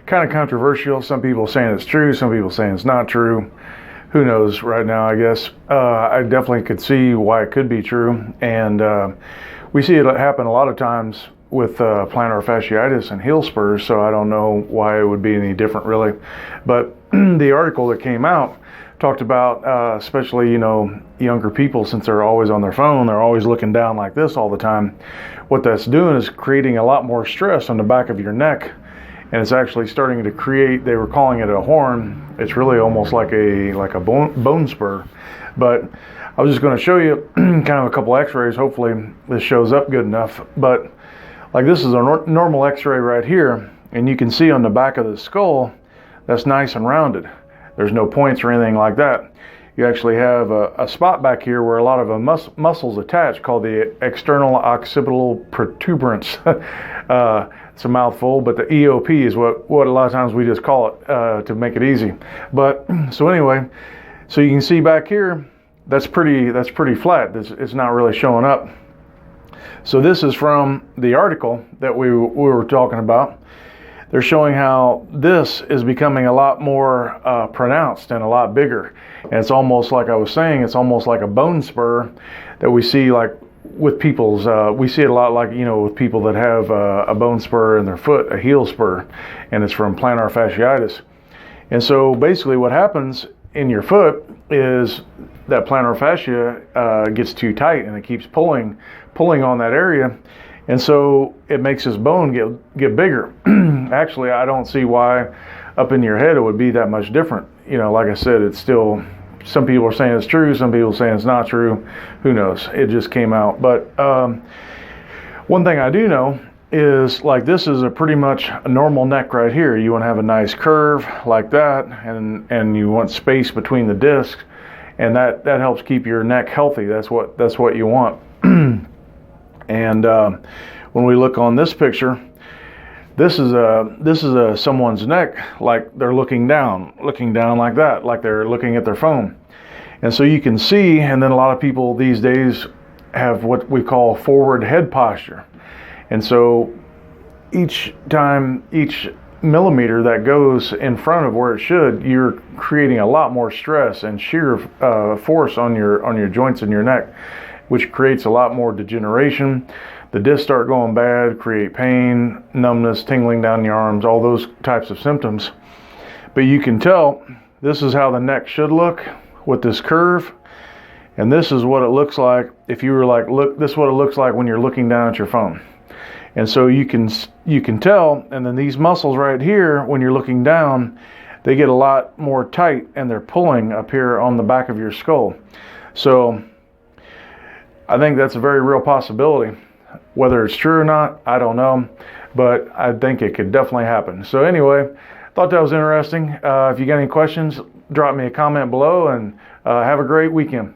kind of controversial. Some people saying it's true, some people saying it's not true. Who knows right now, I guess. I definitely could see why it could be true. And we see it happen a lot of times with plantar fasciitis and heel spurs, so I don't know why it would be any different really. But the article that came out talked about, especially, younger people, since they're always on their phone, they're always looking down like this all the time. What that's doing is creating a lot more stress on the back of your neck. And it's actually starting to create, they were calling it a horn. It's really almost like a bone spur. But I was just going to show you kind of a couple x-rays. Hopefully this shows up good enough. But like, this is a normal x-ray right here. And you can see on the back of the skull, that's nice and rounded. There's no points or anything like that. You actually have a spot back here where a lot of the muscles attach, called the external occipital protuberance. It's a mouthful, but the EOP is what a lot of times we just call it to make it easy. But so anyway, so you can see back here, that's pretty flat. It's not really showing up. So this is from the article that we were talking about. They're showing how this is becoming a lot more pronounced and a lot bigger. And it's almost like I was saying, it's almost like a bone spur that we see like with people's, we see it a lot like, with people that have a bone spur in their foot, a heel spur, and it's from plantar fasciitis. And so basically what happens in your foot is that plantar fascia gets too tight and it keeps pulling on that area. And so it makes this bone get bigger. Actually, I don't see why up in your head it would be that much different. Like I said, it's still, some people are saying it's true, some people are saying it's not true. Who knows? It just came out. But one thing I do know is, like, this is a pretty much a normal neck right here. You want to have a nice curve like that, and you want space between the discs, and that helps keep your neck healthy. That's what you want. And when we look on this picture, this is someone's neck, like they're looking down like that, like they're looking at their phone. And so you can see, and then a lot of people these days have what we call forward head posture. And so each millimeter that goes in front of where it should, you're creating a lot more stress and shear force on your joints in your neck, which creates a lot more degeneration. The discs start going bad, create pain, numbness, tingling down your arms, all those types of symptoms. But you can tell this is how the neck should look with this curve. And this is what it looks like if you were like, look, this is what it looks like when you're looking down at your phone. And so you can tell, and then these muscles right here, when you're looking down, they get a lot more tight and they're pulling up here on the back of your skull. So I think that's a very real possibility. Whether it's true or not, I don't know, but I think it could definitely happen. So anyway, thought that was interesting. If you got any questions, drop me a comment below, and have a great weekend.